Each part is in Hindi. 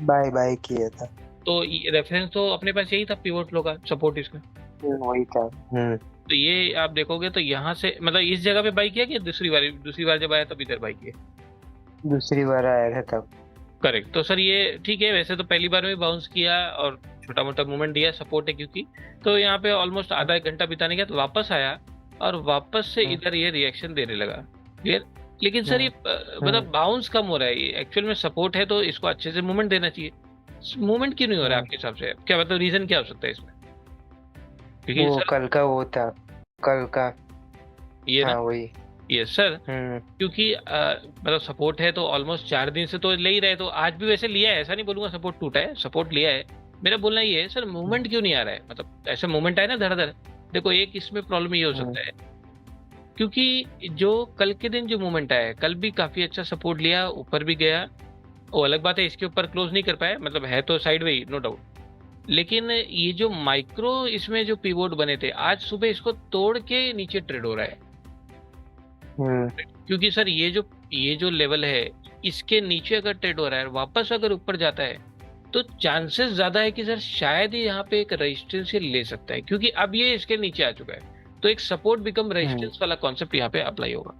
बाय बाय किया था। तो रेफरेंस तो अपने पास यही था पिवोट लो का सपोर्ट इसका। वही था। तो ये आप देखोगे तो यहाँ से मतलब इस जगह पे बाई किया कि दूसरी बार जब आया तब इधर बाई किया। दूसरी बार आया था तब। करेक्ट। तो सर ये ठीक है, वैसे तो पहली बार में बाउंस किया और छोटा मोटा मूवमेंट दिया, सपोर्ट है क्योंकि। तो यहाँ पे ऑलमोस्ट आधा एक घंटा बिताने के बाद वापस आया और वापस से हम्म, इधर ये रिएक्शन देने लगा। क्लियर। लेकिन सर ये हम्म, हम्म, मतलब बाउंस कम हो रहा है, ये एक्चुअल में सपोर्ट है तो इसको अच्छे से मूवमेंट देना चाहिए। मूवमेंट क्यों नहीं हो रहा है हम्म। आपके हिसाब से? क्या मतलब रीजन क्या हो सकता है इसमें? क्योंकि वो सर कल का वो था। कल का। ये ना, हाँ वही। ये सर हम्म, क्योंकि मतलब सपोर्ट है तो ऑलमोस्ट 4 दिन से तो ले ही रहे, तो आज भी वैसे लिया है, ऐसा नहीं बोलूंगा सपोर्ट टूटा है, सपोर्ट लिया है। मेरा बोलना ये है सर, मूवमेंट क्यों नहीं आ रहा है? मतलब ऐसे मूवमेंट आए ना धड़ धड़। देखो एक इसमें प्रॉब्लम ये हो हम्म, सकता है, क्योंकि जो कल के दिन जो मूवमेंट आया है, कल भी काफी अच्छा सपोर्ट लिया, ऊपर भी गया। वो अलग बात है, इसके ऊपर क्लोज नहीं कर पाया, मतलब है तो साइड वे नो डाउट। लेकिन ये जो माइक्रो इसमें जो पिवोट बने थे, आज सुबह इसको तोड़ के नीचे ट्रेड हो रहा है। हम्म, क्योंकि सर ये जो लेवल है, इसके नीचे अगर ट्रेड हो रहा है, वापस अगर ऊपर जाता है, तो चांसेस ज्यादा है कि सर शायद ही यहाँ पे एक रेजिस्टेंस ले सकता है, क्योंकि अब ये इसके नीचे आ चुका है, तो एक सपोर्ट बिकम हम्म, रेजिस्टेंस वाला कॉन्सेप्ट यहाँ पे अप्लाई होगा।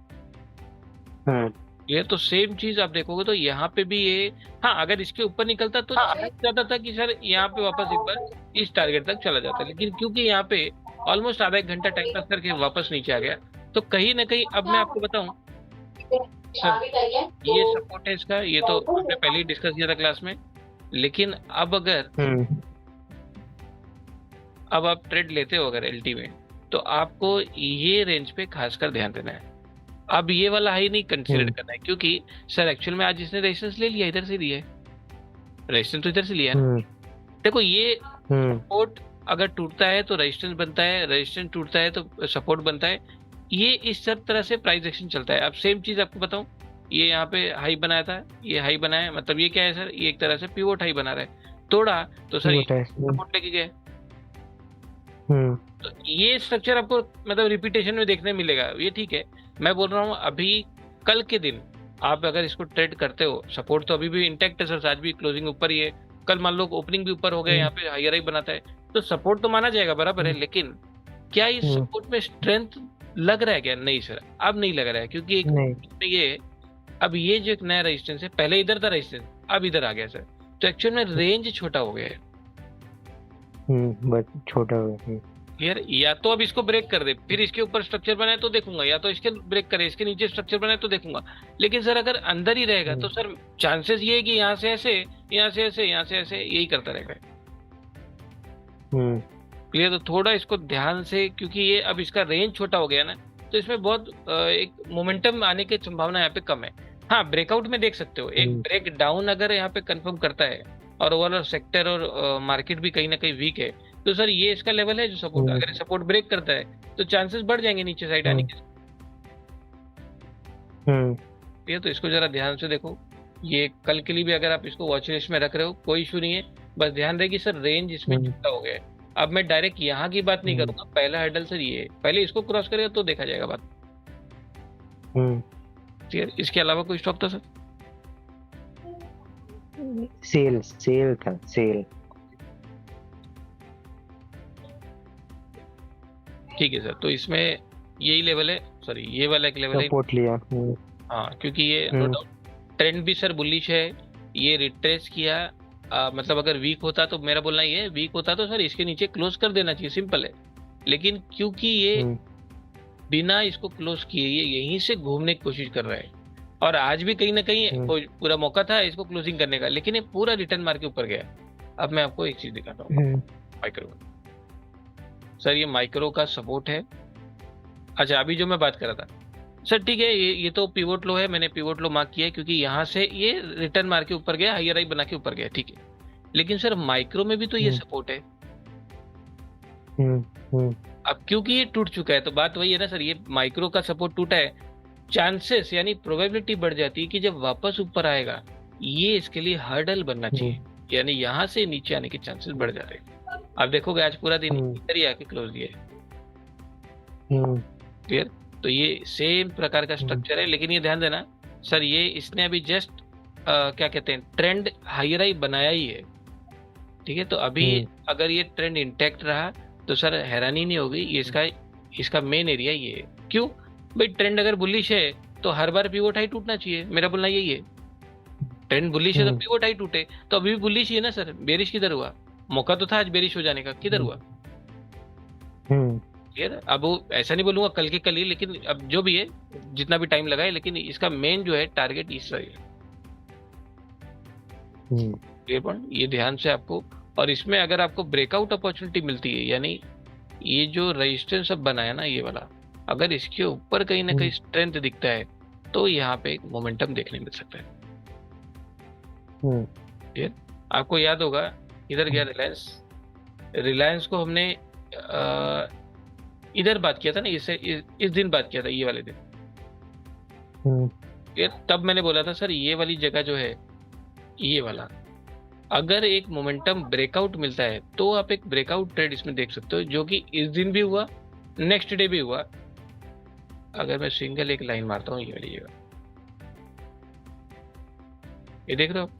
हम्म। ये तो सेम चीज आप देखोगे तो यहाँ पे भी ये, हाँ अगर इसके ऊपर निकलता तो हाँ। चांस ज्यादा था कि सर यहाँ पे वापस एक बार इस टारगेट तक चला जाता, लेकिन क्योंकि यहाँ पे ऑलमोस्ट आधा एक घंटा टाइम पास करके वापस नीचे आ गया, तो कहीं ना कहीं अब मैं आपको बताऊं सर, ये सपोर्ट है इसका, ये तो हमने पहले ही डिस्कस किया था क्लास में। लेकिन अब अगर हम्म, अब आप ट्रेड लेते हो अगर एलटी में, तो आपको ये रेंज पे खासकर ध्यान देना है। अब ये वाला हाई नहीं कंसीडर हम्म, करना है, क्योंकि सर एक्चुअल में आज इसने रेजिस्टेंस ले लिया, इधर से लिया है, रेजिस्टेंस तो इधर से लिया है ना। हम्म, देखो ये हम्म, सपोर्ट अगर टूटता है तो रेजिस्टेंस बनता है, रेजिस्टेंस टूटता है तो सपोर्ट बनता है। ये इस सब तरह से प्राइस एक्शन चलता है। अब सेम चीज आपको बताऊं, ये यहाँ पे हाई बनाया था, ये हाई बनाया, मतलब ये क्या है सर, ये एक तरह से पिवोट हाई बना रहा है, तोड़ा तो सर ये वो था। सपोर्ट लेके गया। हम्म, तो ये स्ट्रक्चर आपको मतलब रिपीटेशन में देखने मिलेगा, ये ठीक है। मैं बोल रहा हूँ अभी कल के दिन आप अगर इसको ट्रेड करते हो, सपोर्ट तो अभी भी इंटैक्ट है सर, आज भी क्लोजिंग ऊपर ही है। कल मान लो ओपनिंग भी ऊपर हो गया, हम्म, यहाँ पे हायर हाई बनाता है, तो सपोर्ट तो माना जाएगा, बराबर है। हम्म, लेकिन क्या इस हम्म। सपोर्ट में स्ट्रेंथ लग रहा है क्या? नहीं सर, अब नहीं लग रहा है, क्योंकि एक नहीं। में ये, अब ये जो एक नया रेजिस्टेंस है, पहले इधर था रेजिस्टेंस, अब इधर आ गया सर, तो एक्चुअल में रेंज छोटा हो गया है। बस छोटा हो गया। यार या तो अब इसको ब्रेक कर दे, फिर इसके ऊपर स्ट्रक्चर बनाए तो देखूंगा, या तो इसके ब्रेक करे, इसके नीचे स्ट्रक्चर बनाए तो देखूंगा। लेकिन सर अगर अंदर ही रहेगा तो हम्म, सर चांसेस ये है कि यहाँ से ऐसे, यहाँ से ऐसे, यहाँ से ऐसे, यही करता रहेगा। हम्म, क्लियर। तो थोड़ा इसको ध्यान से, क्योंकि ये अब इसका रेंज छोटा हो गया ना, तो इसमें बहुत एक मोमेंटम आने की संभावना यहाँ पे कम है। हाँ ब्रेकआउट में देख सकते हो, एक हम्म, ब्रेक डाउन अगर यहाँ पे कंफर्म करता है और ओवरऑल सेक्टर और मार्केट भी कहीं ना कहीं वीक है, तो सर ये इसका लेवल है जो सपोर्ट, हम्म, अगर सपोर्ट ब्रेक करता है तो चांसेस बढ़ जाएंगे नीचे साइड आने हम्म, के। हम्म, ये तो इसको जरा ध्यान से देखो। ये कल के लिए भी अगर आप इसको वॉच लिस्ट में रख रहे हो कोई इशू नहीं है, बस ध्यान रहे कि सर रेंज इसमें हम्म, छोटा हो गया है। अब मैं डायरेक्ट यहाँ की बात नहीं हम्म, करूंगा, पहला हर्डल सर ये है, पहले इसको क्रॉस करेगा तो देखा जाएगा बात। हम्म। ठीक है, इसके अलावा कोई स्टॉक था सर? सेल सेल था सेल। ठीक है सर, तो इसमें यही लेवल है, सॉरी ये वाला एक लेवल है। सपोर्ट लिया। हाँ क्योंकि ये नो हम्म, डाउट ट्रेंड भी सर बुलिश है, ये रिट्रेस किया। मतलब अगर वीक होता तो मेरा बोलना ये है, वीक होता तो सर इसके नीचे क्लोज कर देना चाहिए, सिंपल है। लेकिन क्योंकि ये हम्म, बिना इसको क्लोज किए ये यहीं से घूमने की कोशिश कर रहा है, और आज भी कहीं ना कहीं हम्म, कोई पूरा मौका था इसको क्लोजिंग करने का, लेकिन ये पूरा रिटर्न मार के ऊपर गया। अब मैं आपको एक चीज दिखाता हूँ, हम्म, माइक्रो। सर ये माइक्रो का सपोर्ट है। अच्छा अभी जो मैं बात कर रहा था सर, ठीक है, ये तो पिवोट लो है, मैंने पिवोट लो मार्क किया है, क्योंकि यहाँ से ये रिटर्न मार के ऊपर गया, हायर हाई बना के ऊपर गया, ठीक है। लेकिन सर माइक्रो में भी तो ये हम्म, सपोर्ट है। हम्म, हम्म, अब क्योंकि ये टूट चुका है तो बात वही है ना सर, ये माइक्रो का सपोर्ट टूटा है, चांसेस यानी प्रोबेबिलिटी बढ़ जाती है कि जब वापस ऊपर आएगा, ये इसके लिए हर्डल बनना हम्म, चाहिए, यानी यहाँ से नीचे आने के चांसेस बढ़ जा रहे हैं। आप देखोगे आज पूरा दिन हम्म, इधर ही आके क्लोज दिया है। हम्म, क्लियर। तो ये सेम प्रकार का हम्म, स्ट्रक्चर है, लेकिन ये ध्यान देना सर, ये इसने अभी जस्ट क्या कहते हैं, ट्रेंड हायर हाई बनाया ही है, ठीक है। तो अभी अगर ये ट्रेंड इंटैक्ट रहा तो सर हैरानी नहीं होगी, ये इसका मेन एरिया ये है। क्यों भाई, ट्रेंड अगर बुलिश है तो हर बार पिवोट हाई टूटना चाहिए, मेरा बोलना यही है। ट्रेंड बुलिश है तो पिवोट हाई टूटे, तो अभी भी बुलिश ही है ना सर, बेरिश किधर हुआ? मौका तो था आज बेरिश हो जाने का, किधर हुआ? क्लियर? अब वो ऐसा नहीं बोलूंगा कल के कल ही, लेकिन अब जो भी है, जितना भी टाइम लगा है, लेकिन इसका मेन जो है टारगेट इस है। क्लियर पॉइंट, ये ध्यान से आपको। और इसमें अगर आपको ब्रेकआउट अपॉर्चुनिटी मिलती है, यानी ये जो रेजिस्टेंस अब बना है ना ये वाला, अगर इसके ऊपर कहीं ना कहीं स्ट्रेंथ दिखता है तो यहाँ पे एक मोमेंटम देखने मिल सकता है। क्लियर? आपको याद होगा इधर गया रिलायंस को हमने इधर बात किया था ना, इस दिन बात किया था, ये वाले दिन। तब मैंने बोला था सर ये वाली जगह जो है, ये वाला अगर एक मोमेंटम ब्रेकआउट मिलता है तो आप एक ब्रेकआउट ट्रेड इसमें देख सकते हो, जो कि इस दिन भी हुआ, नेक्स्ट डे भी हुआ। अगर मैं सिंगल एक लाइन मारता हूँ ये वाली जगह, ये देख रहे हो,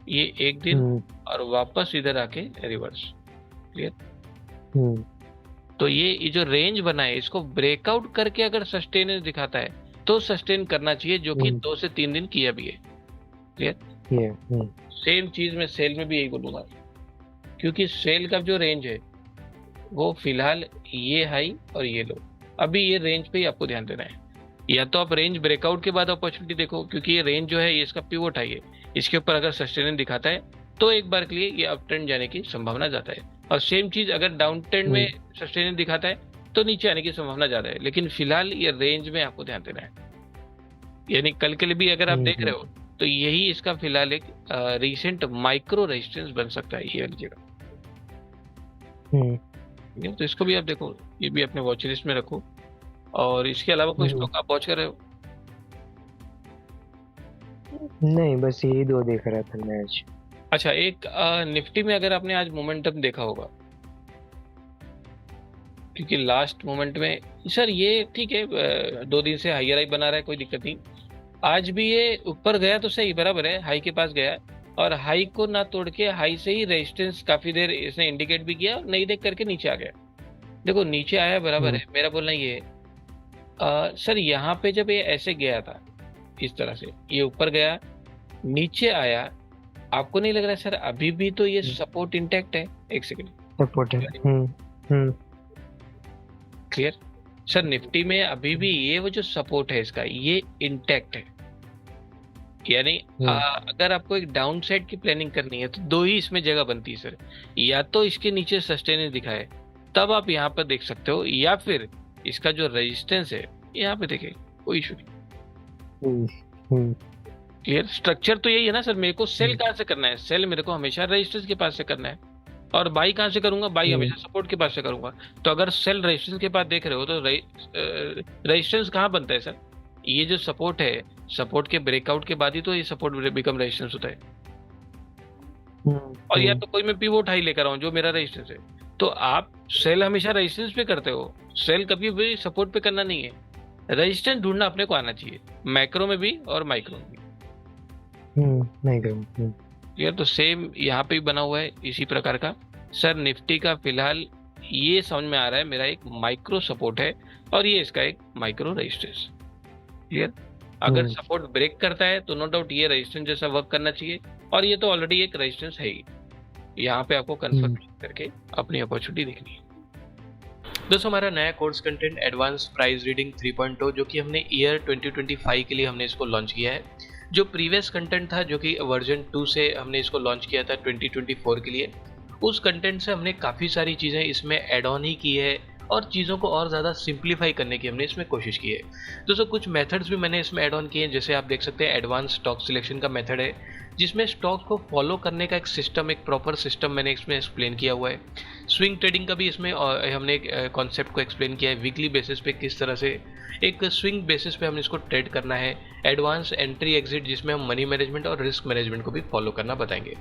ये एक दिन और वापस इधर आके रिवर्स। क्लियर? तो ये जो रेंज बना है, इसको ब्रेकआउट करके अगर सस्टेन दिखाता है तो सस्टेन करना चाहिए, जो कि 2 से 3 दिन किया भी है। क्लियर? सेम चीज मैं सेल में भी यही बोलूंगा, क्योंकि सेल का जो रेंज है वो फिलहाल ये हाई और ये लो, अभी ये रेंज पे ही आपको ध्यान देना है। या तो आप रेंज ब्रेकआउट के बाद अपॉर्चुनिटी देखो, क्योंकि ये रेंज जो है ये इसका पिवोट हाई है, इसके ऊपर अगर सस्टेन दिखाता है तो एक बार के लिए ये अप ट्रेंड जाने की संभावना ज्यादा है। और सेम चीज अगर डाउन ट्रेंड में सस्टेन दिखाता है तो नीचे आने की संभावना ज्यादा है। लेकिन फिलहाल ये रेंज में आपको ध्यान देना है, यानी कल के लिए भी अगर आप देख रहे हो तो यही इसका फिलहाल एक रिसेंट माइक्रो रेजिस्टेंस बन सकता है, ये वाली जगह। तो इसको भी आप देखो, ये भी अपने वॉच लिस्ट में रखो। और इसके अलावा कोई स्टॉक आप वॉच कर रहे हो? नहीं, बस यही 2 देख रहा था मैं आज। अच्छा, एक निफ्टी में अगर आपने आज मोमेंटम देखा होगा, क्योंकि लास्ट मोमेंट में सर ये ठीक है 2 दिन से हायर हाई बना रहा है, कोई दिक्कत नहीं। आज भी ये ऊपर गया तो सही, बराबर है, हाई के पास गया और हाई को ना तोड़ के हाई से ही रेजिस्टेंस काफी देर इसने इंडिकेट भी किया, नहीं देख करके नीचे आ गया। देखो नीचे आया, बराबर है, मेरा बोलना ये है सर यहाँ पे जब ये ऐसे गया था इस तरह से, ये ऊपर गया नीचे आया, आपको नहीं लग रहा है सर अभी भी तो ये सपोर्ट इंटैक्ट है? एक सेकंड, सपोर्ट है। क्लियर? सर निफ्टी में अभी भी ये वो जो सपोर्ट है इसका, ये इंटैक्ट है। यानी अगर आपको एक डाउन साइड की प्लानिंग करनी है तो 2 ही इसमें जगह बनती है सर, या तो इसके नीचे सस्टेन दिखाए तब आप यहाँ पर देख सकते हो, या फिर इसका जो रेजिस्टेंस है यहाँ पे देखें, कोई इशू नहीं। क्लियर? स्ट्रक्चर तो यही है ना सर, मेरे को सेल कहाँ से करना है? सेल मेरे को हमेशा रेजिस्टेंस के पास से करना है। और बाई कहाँ से करूंगा? बाई हमेशा सपोर्ट के पास से करूंगा। तो अगर सेल रेजिस्टेंस के पास देख रहे हो तो रेजिस्टेंस कहाँ बनता है सर? ये जो सपोर्ट है, सपोर्ट के ब्रेकआउट के बाद ही तो ये सपोर्ट बिकम रेजिस्टेंस होता है। और या तो कोई मैं पिवोट हाई लेकर आऊं जो मेरा रेजिस्टेंस है, तो आप सेल हमेशा रेजिस्टेंस पे करते हो, सेल कभी भी सपोर्ट पे करना नहीं है। रेजिस्टेंस ढूंढना अपने को आना चाहिए, मैक्रो में भी और माइक्रो में भी। यार तो सेम यहाँ पे भी बना हुआ है इसी प्रकार का। सर निफ्टी का फिलहाल ये समझ में आ रहा है मेरा एक माइक्रो सपोर्ट है और ये इसका एक माइक्रो रेजिस्टेंस। क्लियर? अगर सपोर्ट ब्रेक करता है तो नो डाउट ये रेजिस्टेंस जैसा वर्क करना चाहिए, और ये तो ऑलरेडी एक रेजिस्टेंस है ही। यहाँ पे आपको कंफर्म करके अपनी अपॉर्चुनिटी देखनी है। दोस्तों हमारा नया course content advance price reading 3.0 जो कि हमने ईयर 2025 के लिए हमने इसको लॉन्च किया है। जो प्रीवियस कंटेंट था जो कि वर्जन 2 से हमने इसको लॉन्च किया था 2024 के लिए, उस कंटेंट से हमने काफ़ी सारी चीज़ें इसमें ऐड ऑन ही की है और चीज़ों को और ज़्यादा सिंप्लीफाई करने की हमने इसमें कोशिश की है। दोस्तों कुछ मेथड्स भी मैंने इसमें ऐड ऑन किए हैं, जैसे आप देख सकते हैं एडवांस स्टॉक सिलेक्शन का मेथड है, जिसमें स्टॉक को फॉलो करने का एक सिस्टम, एक प्रॉपर सिस्टम मैंने इसमें एक्सप्लेन किया हुआ है। स्विंग ट्रेडिंग का भी इसमें हमने एक कॉन्सेप्ट को एक्सप्लेन किया है, वीकली बेसिस पे किस तरह से एक स्विंग बेसिस पे हमने इसको ट्रेड करना है। एडवांस एंट्री एग्जिट जिसमें हम मनी मैनेजमेंट और रिस्क मैनेजमेंट को भी फॉलो करना बताएंगे।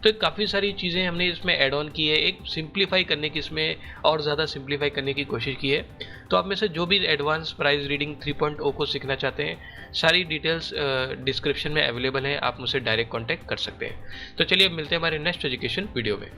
तो काफ़ी सारी चीज़ें हमने इसमें ऐड ऑन की है, एक सिंप्लीफाई करने की, इसमें और ज़्यादा सिंप्लीफाई करने की कोशिश की है। तो आप में से जो भी एडवांस प्राइस रीडिंग 3.0 को सीखना चाहते हैं, सारी डिटेल्स डिस्क्रिप्शन में अवेलेबल हैं, आप मुझसे डायरेक्ट कॉन्टैक्ट कर सकते हैं। तो चलिए अब मिलते हैं हमारे नेक्स्ट एजुकेशन वीडियो में।